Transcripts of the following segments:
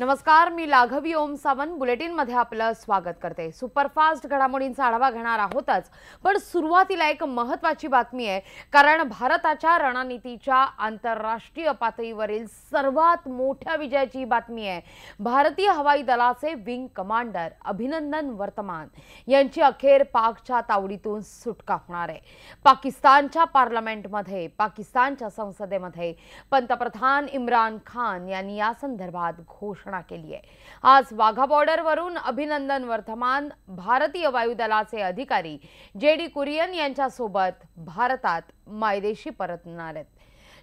नमस्कार, मी लाघवी ओम सावंत बुलेटिन मध्ये आपलं स्वागत करते। सुपरफास्ट घडामोडींचा आढावा घेणार आहोतच, पण सुरुवातीला एक महत्त्वाची बातमी आहे, कारण भारताच्या रणनीतीच्या आंतरराष्ट्रीय पातळीवरील सर्वात मोठ्या विजयाची बातमी आहे। भारतीय हवाई दलाचे विंग कमांडर अभिनंदन वर्तमान यांची अखेर पाकच्या तावडीतून सुटका होणार आहे। पाकिस्तानच्या पार्लमेंटमध्ये, पाकिस्तानच्या संसदेमध्ये पंतप्रधान इम्रान खान यांनी या संदर्भात घोषणा केली आहे। आज वाघा बॉर्डरवरून अभिनंदन वर्तमान भारतीय वायुदलाचे अधिकारी जेडी कुरियन यांच्यासोबत भारतात मायदेशी परतणार आहेत।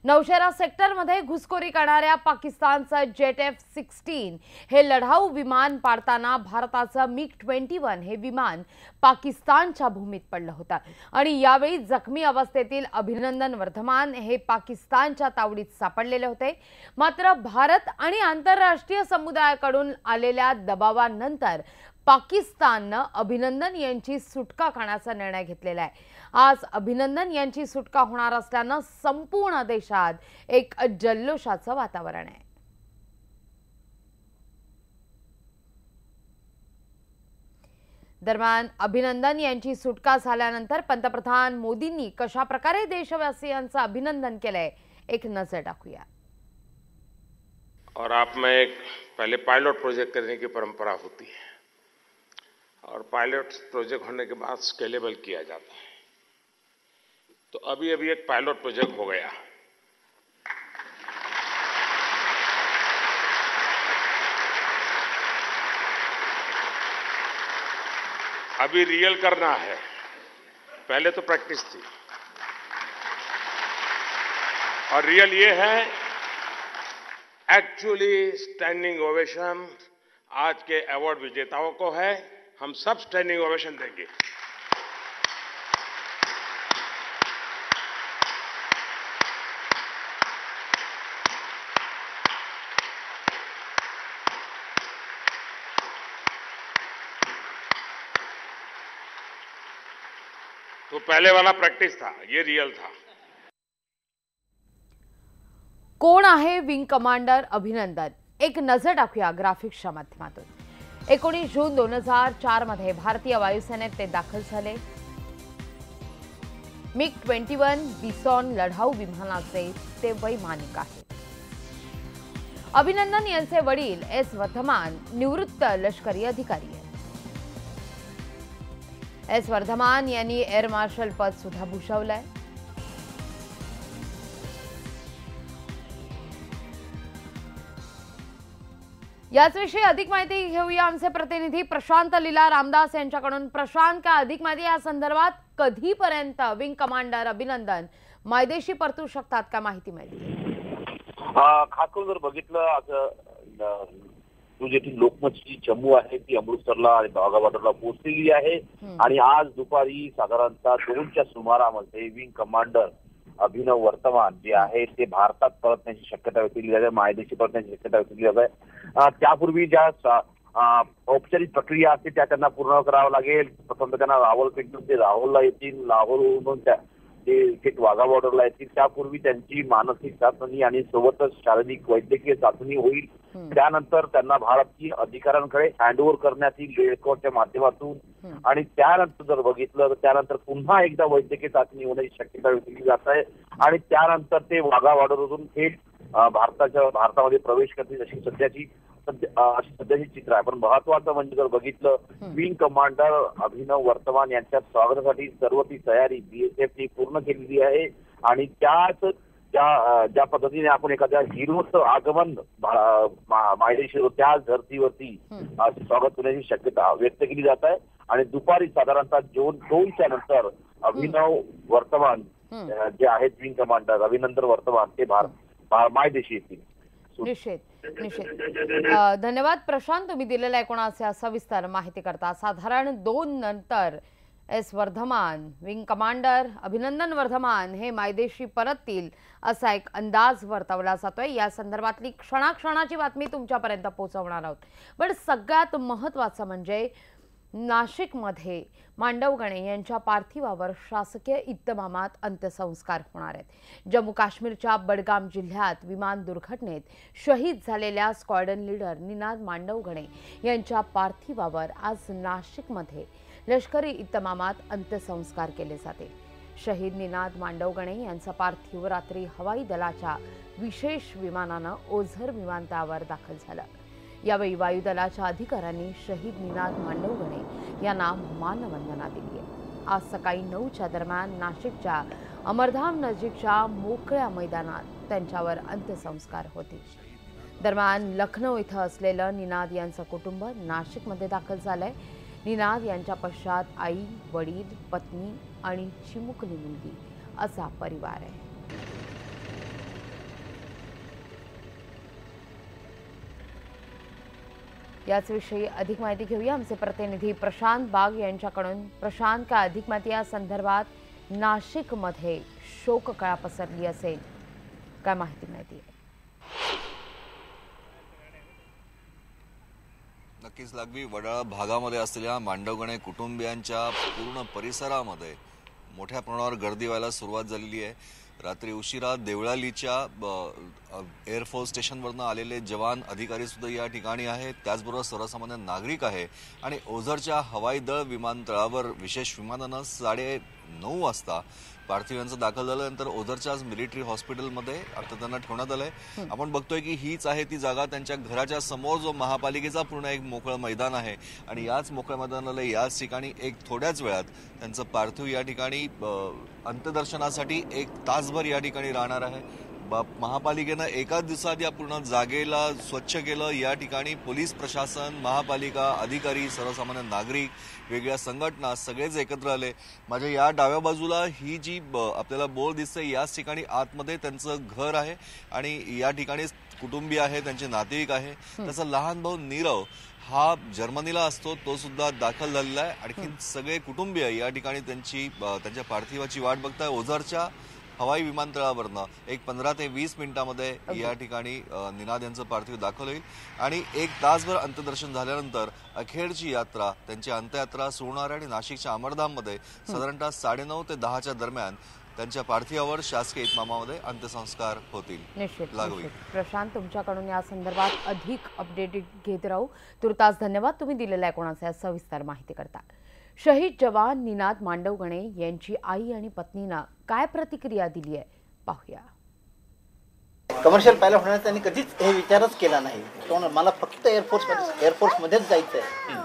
नौशेरा सेक्टरमध्ये घुसखोरी करणाऱ्या पाकिस्तानचं जेट F-16 हे लढाऊ विमान पाडताना भारताचं MiG-21 हे विमान पाकिस्तानच्या भूमीत पडलं होतं आणि यावेळी जखमी अवस्थेतील अभिनंदन वर्धमान हे पाकिस्तानच्या तावडीत सापडलेले होते। मात्र भारत आणि आंतरराष्ट्रीय समुदायाकडून आलेल्या दबावानंतर पाकिस्तानने अभिनंदन यांची सुटका करण्याचा निर्णय घेतलेला आहे। आज अभिनंदन यांची सुटका होणार असल्याने संपूर्ण देशात एक जल्लोषाचं वातावरण आहे। दरम्यान अभिनंदन यांची सुटका झाल्यानंतर पंतप्रधान मोदींनी कशा प्रकारे देशवासियांचं अभिनंदन केलंय, एक नजर टाकूया। और आप में एक पहले पायलट प्रोजेक्ट करने की परंपरा होती है और पायलट प्रोजेक्ट होने के बाद स्केलेबल किया जाता है। तो अभी एक पायलट प्रोजेक्ट हो गया। अभी रियल करना है, पहले तो प्रैक्टिस थी और रियल ये है एक्चुअली स्टैंडिंग ओवेशन आज के अवार्ड विजेताओं को है। हम सब स्टैंडिंग ओवेशन देंगे। तो पहले वाला प्रैक्टिस था, ये रियल था। कोण आहे विंग कमांडर अभिनंदन, एक नजर टाकूया ग्राफिक्सच्या माध्यमातून। 19 जून 2004 मध्ये भारतीय वायुसेनेत ते दाखल झाले। MiG-21 बिसॉन लढाऊ विमानाचे ते वैमानिक आहेत। अभिनंदन यांचे वडील एस वर्धमान निवृत्त लष्करी अधिकारी आहेत। एस वर्धमान यांनी एअर मार्शल पद सुद्धा भूषवलंय। याचविषयी अधिक माहिती घेऊया आमचे प्रतिनिधी प्रशांत लीला रामदास यांच्याकडून। प्रशांत, का अधिक माहिती या संदर्भात कधीपर्यंत विंग कमांडर अभिनंदन मायदेशी परतू शकतात, का माहिती मिळते? खास करून जर बघितलं तुझी लोकमतची चमू आहे ती अमृतसरला आणि वाघा बॉर्डरला पोहोचलेली आहे आणि आज दुपारी साधारणतः 2च्या सुमारामध्ये विंग कमांडर अभिनव वर्तमान जे आहे ते भारतात परतण्याची शक्यता व्यक्त जाते, मायदेशी परतण्याची शक्यता व्यक्त जाते। त्यापूर्वी ज्या औपचारिक प्रक्रिया असते त्या त्यांना पूर्ण करावं लागेल। प्रथम त्यांना रावलपिंडीहून ते राहुलला येतील, लाहोरहून ते वाघा बॉर्डरला येतील। त्यापूर्वी त्यांची मानसिक चाचणी आणि सोबतच शारीरिक वैद्यकीय चाचणी होईल। त्यानंतर त्यांना भारतीय अधिकाऱ्यांकडे हँडओव्हर करण्यात येईल एअरपोर्टच्या माध्यमातून आणि त्यानंतर जर बघितलं तर त्यानंतर पुन्हा एकदा वैद्यकीय चाचणी होण्याची शक्यता व्यक्त केली जात आहे आणि त्यानंतर ते वाघा बॉर्डरवरून थेट भारतामध्ये प्रवेश करतील अशी सध्याची चित्र आहे। पण महत्वाचं म्हणजे जर बघितलं विंग कमांडर अभिनव वर्तमान यांच्या स्वागतासाठी सर्व ती तयारी BSFने पूर्ण केलेली आहे आणि त्याच ज्या पद्धतीने आपण एखाद्या हिरोचं आगमन मायदेशी त्याच धर्तीवरती स्वागत होण्याची शक्यता व्यक्त केली जात आहे आणि दुपारी साधारणतः 2च्या नंतर अभिनव वर्तमान जे आहेत विंग कमांडर अभिनंदन वर्तमान ते मायदेशी येतील। निश्चित धन्यवाद प्रशांत, तुम्ही दिलेल्या कोणाच्या सविस्तर माहिती करता। साधारण 2 नंतर S Vardhman wing commander Abhinandan Varthaman हे मायदेशी परततील असा एक अंदाज वर्तवला जातोय। या संदर्भातली क्षणाक्षणाची बातमी तुमच्यापर्यंत पोहोचवणार आहोत। पण सगळ्यात महत्त्वाचं म्हणजे नाशिकमध्ये मांडवगणे यांच्या पार्थिवावर शासकीय इतमामात अंत्यसंस्कार होणार आहेत। जम्मू काश्मीरच्या बडगाम जिल्ह्यात विमान दुर्घटनेत शहीद झालेल्या स्क्वॉड्रन लीडर निनाद मांडवगणे यांच्या पार्थिवावर आज नाशिकमध्ये लष्करी इतमामात अंत्यसंस्कार केले जातील। शहीद निनाद मांडवगणे यांचा पार्थिव रात्री हवाई दलाच्या विशेष विमानानं ओझर विमानतळावर दाखल झालं। यावेळी वायुदलाच्या अधिकाऱ्यांनी शहीद निनाद मांडवगणे यांना मानवंदना दिली आहे। आज सकाळी 9च्या दरम्यान नाशिकच्या अमरधाम नजीकच्या मोकळ्या मैदानात त्यांच्यावर अंत्यसंस्कार होतील। दरम्यान लखनौ इथं असलेलं निनाद यांचं कुटुंब नाशिकमध्ये दाखल झालंय। निनाद यांच्या पश्चात आई, वडील, पत्नी आणि चिमुकली मुलगी असा परिवार आहे। याचविषयी अधिक माहिती घेऊया आमचे प्रतिनिधी प्रशांत बाग यांच्याकडून। प्रशांत, काय अधिक माहिती या संदर्भात? नाशिकमध्ये शोककळा पसरली असेल, काय माहिती आहे? नक्कीच लागवी वडाळा भागामध्ये असलेल्या मांडवगणे कुटुंबियांच्या पूर्ण परिसरामध्ये मोठ्या प्रमाणावर गर्दी व्हायला सुरुवात झालेली आहे। रात्री उशिरा देवळालीच्या एअरफोर्स स्टेशनवरनं आलेले जवान अधिकारी सुद्धा या ठिकाणी आहेत, त्याचबरोबर सर्वसामान्य नागरिक आहे आणि ओझरच्या हवाई दळ विमानतळावर विशेष विमानानं 9:30 वाजता पार्थिवांचं दाखल झाल्यानंतर ओझरच्याच मिलिटरी हॉस्पिटलमध्ये आता त्यांना ठेवण्यात आलंय। आपण बघतोय की हीच आहे ती जागा, त्यांच्या घराच्या समोर जो महापालिकेचा पूर्ण एक मोकळं मैदान आहे आणि याच मोकळ्या मैदानाला याच ठिकाणी एक थोड्याच वेळात त्यांचं पार्थिव या ठिकाणी अंत्यदर्शनासाठी 1 तासभर या ठिकाणी राहणार आहे। महापालिकेनं एकाच दिवसात या पूर्ण जागेला स्वच्छ केलं। या ठिकाणी पोलीस प्रशासन, महापालिका अधिकारी, सर्वसामान्य नागरिक, वेगळ्या संघटना सगळेच एकत्र आले। माझ्या या डाव्या बाजूला ही जी आपल्याला बोर्ड दिसते, याच ठिकाणी आतमध्ये त्यांचं घर आहे आणि या ठिकाणी कुटुंबीय आहे, त्यांचे नातेवाईक आहे। त्याचा लहान भाऊ नीरव हा जर्मनीला असतो, तो सुद्धा दाखल झालेला आहे। आणखी सगळे कुटुंबीय या ठिकाणी त्यांच्या पार्थिवाची वाट बघताय। ओझरच्या हवाई विमानतळावरनं एक 15 ते 20 मिनिटांमध्ये या ठिकाणी निनाद यांचं पार्थिव दाखल होईल आणि 1 तासभर अंत्यदर्शन झाल्यानंतर अखेरची यात्रा, त्यांची अंत्ययात्रा सुरू होणार आहे आणि नाशिकच्या अमरधाममध्ये साधारणतः 9:30 ते 10च्या दरम्यान त्यांच्या पार्थिवावर शासकीय इतमामामध्ये अंत्यसंस्कार होतील। निश्चित प्रशांत, तुमच्याकडून या संदर्भात अधिक अपडेट घेत राहू। तुर्तास धन्यवाद तुम्ही दिलेल्या कोणाच्या सविस्तर माहिती करता। शहीद जवान निनाद मांडवगणे यांची आई आणि पत्नीनं काय प्रतिक्रिया दिली आहे पाहूया। कमर्शियल पायलट होण्याचा त्यांनी कधीच हे विचारच केला नाही। मला फक्त एअरफोर्समध्येच जायचं आहे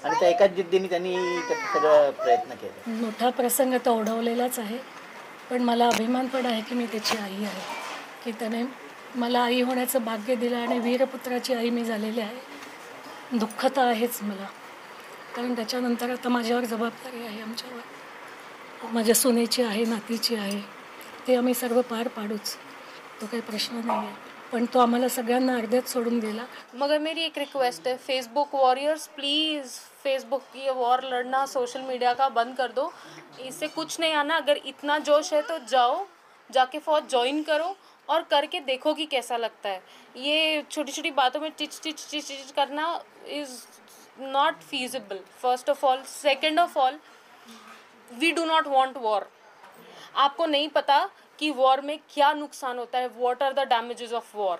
आणि त्या एकाच जिद्दीने त्यांनी सगळं प्रयत्न केले। मोठा प्रसंग तर ओढवलेलाच आहे, पण मला अभिमान पण आहे की मी त्याची आई आहे, की त्याने मला आई होण्याचं भाग्य दिलं आणि वीरपुत्राची आई मी झालेली आहे। दुःख तर आहेच मला, कारण त्याच्यानंतर आता माझ्यावर जबाबदारी आहे, आमच्यावर माझ्या सुनेची आहे, नातीची आहे, ते आम्ही सर्व पार पाडूच, तो काही प्रश्न नाही आहे, पण तो आम्हाला सगळ्यांना अर्ध्यात सोडून गेला। मगर मेरी एक रिक्वेस्ट है, फेसबुक वॉरियर्स प्लीज़ फेसबुक की ये वॉर लड़ना, सोशल मीडिया का बंद कर दो, इससे कुछ नहीं आना। अगर इतना जोश है तो जाओ, जाके फौज ज्वाइन करो और करके देखो कि कैसा लगता है। ये छोटी छोटी बातों में चिच करना is not feasible, first of all. Second of all, we do not want war. आपको नहीं पता कि वॉर में क्या नुकसान होता है, what are the damages of war.